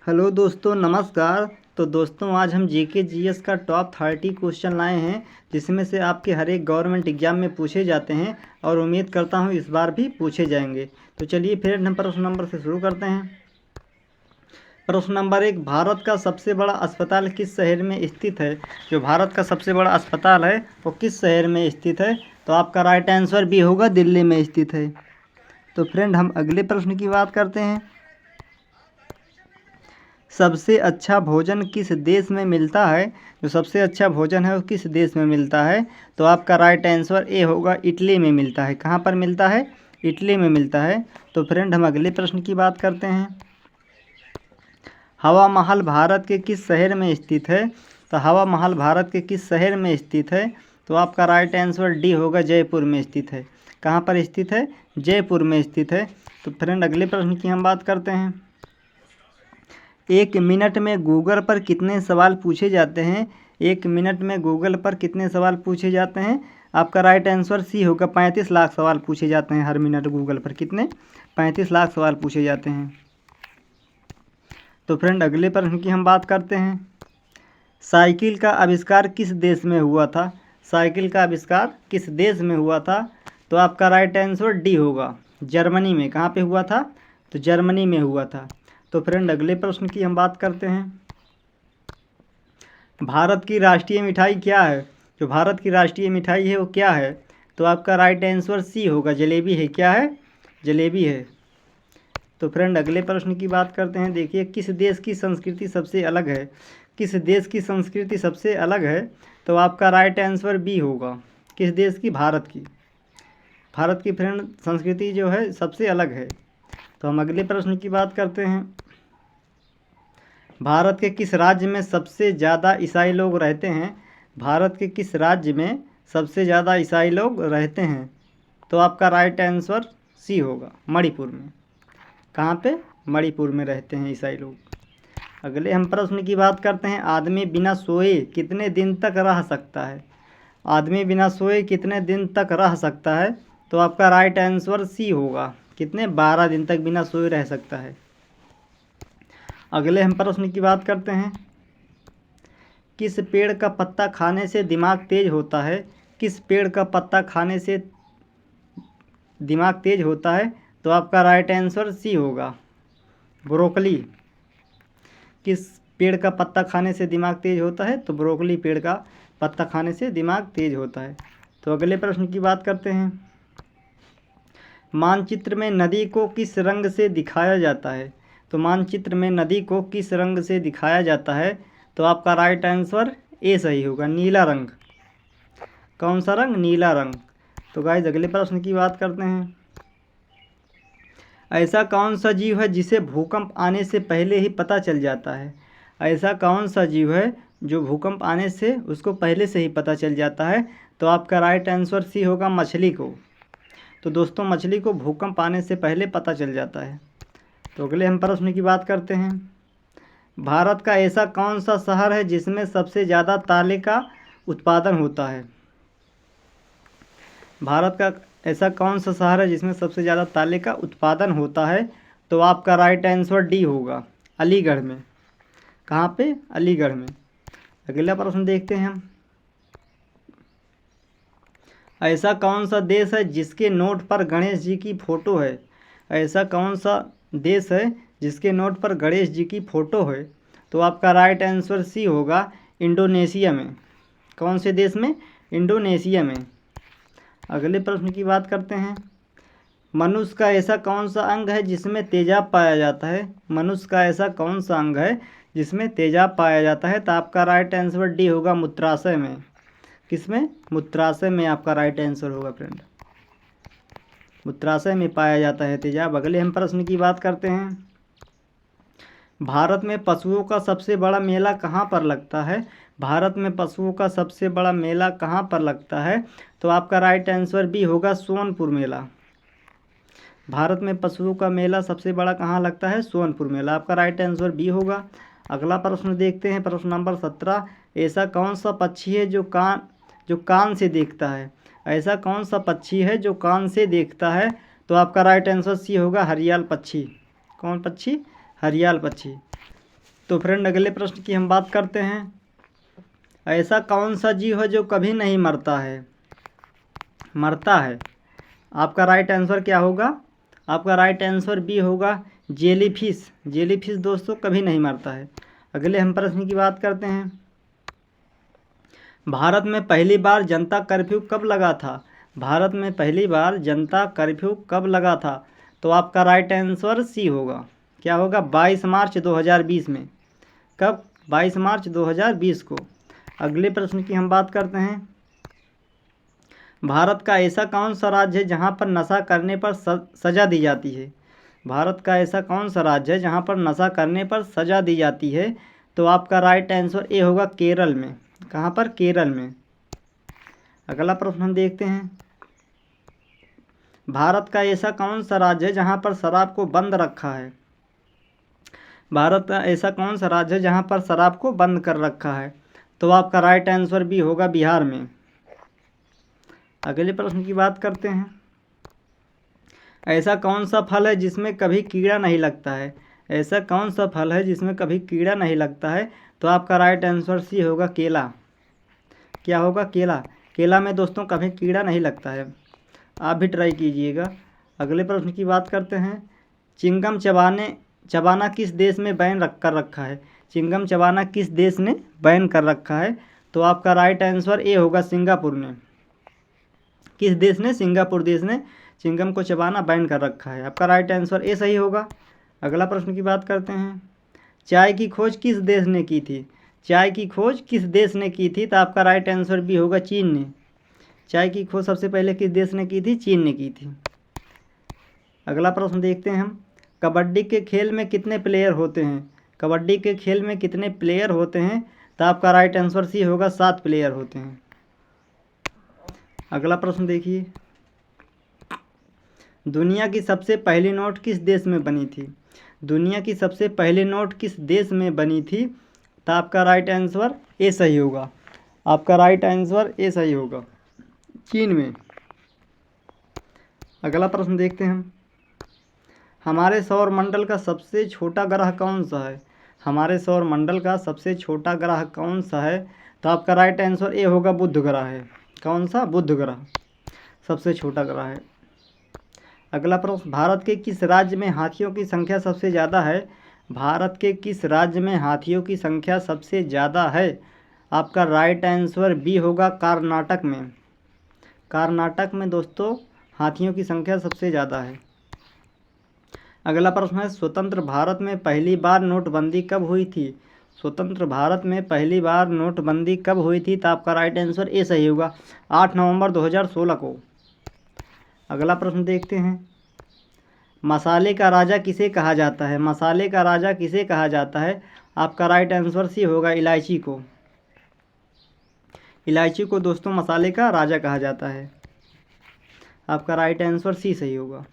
Hello दोस्तों, नमस्कार। तो दोस्तों, आज हम जीके जीएस का टॉप 30 क्वेश्चन लाए हैं, जिसमें से आपके हर एक गवर्नमेंट एग्जाम में पूछे जाते हैं और उम्मीद करता हूं इस बार भी पूछे जाएंगे। तो चलिए फिर हम प्रश्न नंबर से शुरू करते हैं। प्रश्न नंबर 1, भारत का सबसे बड़ा अस्पताल किस शहर में स्थित है? जो भारत का सबसे बड़ा अस्पताल है वो किस शहर में स्थित है? तो आपका राइट आंसर भी होगा, दिल्ली में स्थित है। तो फ्रेंड, हम अगले प्रश्न की बात करते हैं। सबसे अच्छा भोजन किस देश में मिलता है? जो सबसे अच्छा भोजन है वो किस देश में मिलता है? तो आपका राइट आंसर ए होगा, इटली में मिलता है। कहाँ पर मिलता है? इटली में मिलता है। तो फ्रेंड, हम अगले प्रश्न की बात करते हैं। हवा महल भारत के किस शहर में स्थित है? तो हवा महल भारत के किस शहर में स्थित है? तो आपका राइट आंसर डी होगा, जयपुर में स्थित है। कहाँ पर स्थित है? जयपुर में स्थित है। तो फ्रेंड, अगले प्रश्न की हम बात करते हैं। 1 मिनट में गूगल पर कितने सवाल पूछे जाते हैं? 1 मिनट में गूगल पर कितने सवाल पूछे जाते हैं? आपका राइट आंसर सी होगा, 35 लाख सवाल पूछे जाते हैं हर मिनट गूगल पर। कितने? 35 लाख सवाल पूछे जाते हैं। तो फ्रेंड, अगले प्रश्न की हम बात करते हैं। साइकिल का आविष्कार किस देश में हुआ था? साइकिल का आविष्कार किस देश में हुआ था? तो आपका राइट आंसर डी होगा, जर्मनी में। कहाँ पे हुआ था? तो जर्मनी में हुआ था। तो फ्रेंड, अगले प्रश्न की हम बात करते हैं। भारत की राष्ट्रीय मिठाई क्या है? जो भारत की राष्ट्रीय मिठाई है वो क्या है? तो आपका राइट आंसर सी होगा, जलेबी है। क्या है? जलेबी है। तो फ्रेंड, अगले प्रश्न की बात करते हैं। देखिए, किस देश की संस्कृति सबसे अलग है? किस देश की संस्कृति सबसे अलग है? तो आपका राइट आंसर बी होगा, किस देश की? भारत की। भारत की फ्रेंड संस्कृति जो है सबसे अलग है। तो हम अगले प्रश्न की बात करते हैं। भारत के किस राज्य में सबसे ज़्यादा ईसाई लोग रहते हैं? भारत के किस राज्य में सबसे ज़्यादा ईसाई लोग रहते हैं? तो आपका राइट आंसर सी होगा, मणिपुर में। कहाँ पे? मणिपुर में रहते हैं ईसाई लोग। अगले हम प्रश्न की बात करते हैं। आदमी बिना सोए कितने दिन तक रह सकता है? आदमी बिना सोए कितने दिन तक रह सकता है? तो आपका राइट आंसर सी होगा, कितने? 12 दिन तक बिना सोए रह सकता है। अगले हम प्रश्न की बात करते हैं। किस पेड़ का पत्ता खाने से दिमाग तेज होता है? किस पेड़ का पत्ता खाने से दिमाग तेज होता है? तो आपका राइट आंसर सी होगा, ब्रोकली। किस पेड़ का पत्ता खाने से दिमाग तेज होता है? तो ब्रोकली पेड़ का पत्ता खाने से दिमाग तेज होता है। तो अगले प्रश्न की बात करते हैं। मानचित्र में नदी को किस रंग से दिखाया जाता है? तो मानचित्र में नदी को किस रंग से दिखाया जाता है? तो आपका राइट आंसर ए सही होगा, नीला रंग। कौन सा रंग? नीला रंग। तो गाइस, अगले प्रश्न की बात करते हैं। ऐसा कौन सा जीव है जिसे भूकंप आने से पहले ही पता चल जाता है? ऐसा कौन सा जीव है जो भूकंप आने से उसको पहले से ही पता चल जाता है? तो आपका राइट आंसर सी होगा, मछली को। तो दोस्तों, मछली को भूकंप आने से पहले पता चल जाता है। तो अगले हम प्रश्न की बात करते हैं। भारत का ऐसा कौन सा शहर है जिसमें सबसे ज़्यादा ताले का उत्पादन होता है? भारत का ऐसा कौन सा शहर है जिसमें सबसे ज़्यादा ताले का उत्पादन होता है? तो आपका राइट आंसर डी होगा, अलीगढ़ में। कहाँ पे? अलीगढ़ में। अगला प्रश्न देखते हैं हम। ऐसा कौन सा देश है जिसके नोट पर गणेश जी की फ़ोटो है? ऐसा कौन सा देश है जिसके नोट पर गणेश जी की फ़ोटो है? तो आपका राइट आंसर सी होगा, इंडोनेशिया में। कौन से देश में? इंडोनेशिया में। अगले प्रश्न की बात करते हैं। मनुष्य का ऐसा कौन सा अंग है जिसमें तेजाब पाया जाता है? मनुष्य का ऐसा कौन सा अंग है जिसमें तेजाब पाया जाता है? तो आपका राइट आंसर डी होगा, मूत्राशय में। किसमें? मूत्राशय में आपका राइट आंसर होगा फ्रेंड। मूत्राशय में पाया जाता है तेजाब। अगले हम प्रश्न की बात करते हैं। भारत में पशुओं का सबसे बड़ा मेला कहाँ पर लगता है? भारत में पशुओं का सबसे बड़ा मेला कहाँ पर लगता है? तो आपका राइट आंसर बी होगा, सोनपुर मेला। भारत में पशुओं का मेला सबसे बड़ा कहाँ लगता है? सोनपुर मेला। आपका राइट आंसर बी होगा। अगला प्रश्न देखते हैं, प्रश्न नंबर 17। ऐसा कौन सा पक्षी है जो कान से देखता है? ऐसा कौन सा पक्षी है जो कान से देखता है? तो आपका राइट आंसर सी होगा, हरियाल पक्षी। कौन पक्षी? हरियाल पक्षी। तो फ्रेंड अगले प्रश्न की हम बात करते हैं। ऐसा कौन सा जीव है जो कभी नहीं मरता है? मरता है। आपका राइट आंसर क्या होगा? आपका राइट आंसर बी होगा, जेलीफिश। जेलीफिश दोस्तों कभी नहीं मरता है। अगले हम प्रश्न की बात करते हैं। भारत में पहली बार जनता कर्फ्यू कब लगा था? भारत में पहली बार जनता कर्फ्यू कब लगा था? तो आपका राइट आंसर सी होगा। क्या होगा? 22 मार्च 2020 में। कब? 22 मार्च 2020 को। अगले प्रश्न की हम बात करते हैं। भारत का ऐसा कौन सा राज्य है जहां पर नशा करने पर सज़ा दी जाती है? भारत का ऐसा कौन सा राज्य है जहां पर नशा करने पर सज़ा दी जाती है? तो आपका राइट आंसर ए होगा, केरल में। कहाँ पर? केरल में। अगला प्रश्न हम देखते हैं। भारत का ऐसा कौन सा राज्य है जहां पर शराब को बंद रखा है? भारत का ऐसा कौन सा राज्य है जहां पर शराब को बंद कर रखा है? तो आपका राइट आंसर भी होगा, बिहार में। अगले प्रश्न की बात करते हैं। ऐसा कौन सा फल है जिसमें कभी कीड़ा नहीं लगता है? ऐसा कौन सा फल है जिसमें कभी कीड़ा नहीं लगता है? तो आपका राइट आंसर सी होगा, केला। क्या होगा? केला। केला में दोस्तों कभी कीड़ा नहीं लगता है। आप भी ट्राई कीजिएगा। अगले प्रश्न की बात करते हैं। चिंगम चबाना किस देश में बैन कर रखा है? चिंगम चबाना किस देश ने बैन कर रखा है? तो आपका राइट आंसर ए होगा, सिंगापुर ने। किस देश ने? सिंगापुर देश ने चिंगम को चबाना बैन कर रखा है। आपका राइट आंसर ए सही होगा। अगला प्रश्न की बात करते हैं। चाय की खोज किस देश ने की थी? चाय की खोज किस देश ने की थी? तो आपका राइट आंसर भी होगा, चीन ने। चाय की खोज सबसे पहले किस देश ने की थी? चीन ने की थी। अगला प्रश्न देखते हैं हम। कबड्डी के खेल में कितने प्लेयर होते हैं? कबड्डी के खेल में कितने प्लेयर होते हैं? तो आपका राइट आंसर सी होगा, 7 प्लेयर होते हैं। अगला प्रश्न देखिए। दुनिया की सबसे पहली नोट किस देश में बनी थी? दुनिया की सबसे पहली नोट किस देश में बनी थी? तो आपका राइट आंसर ए सही होगा। आपका राइट आंसर ए सही होगा, चीन में। अगला प्रश्न देखते हैं हम। हमारे सौर मंडल का सबसे छोटा ग्रह कौन सा है? हमारे सौर मंडल का सबसे छोटा ग्रह कौन सा है? तो आपका राइट आंसर ए होगा, बुध ग्रह है। कौन सा? बुध ग्रह सबसे छोटा ग्रह है। अगला प्रश्न। भारत के किस राज्य में हाथियों की संख्या सबसे ज़्यादा है? भारत के किस राज्य में हाथियों की संख्या सबसे ज़्यादा है? आपका राइट आंसर बी होगा, कर्नाटक में। कर्नाटक में दोस्तों हाथियों की संख्या सबसे ज़्यादा है। अगला प्रश्न है। स्वतंत्र भारत में पहली बार नोटबंदी कब हुई थी? स्वतंत्र भारत में पहली बार नोटबंदी कब हुई थी? तो आपका राइट आंसर ए सही होगा, 8 नवंबर 2016 को। अगला प्रश्न देखते हैं। मसाले का राजा किसे कहा जाता है? मसाले का राजा किसे कहा जाता है? आपका राइट आंसर सी होगा, इलायची को। इलायची को दोस्तों मसाले का राजा कहा जाता है। आपका राइट आंसर सी सही होगा।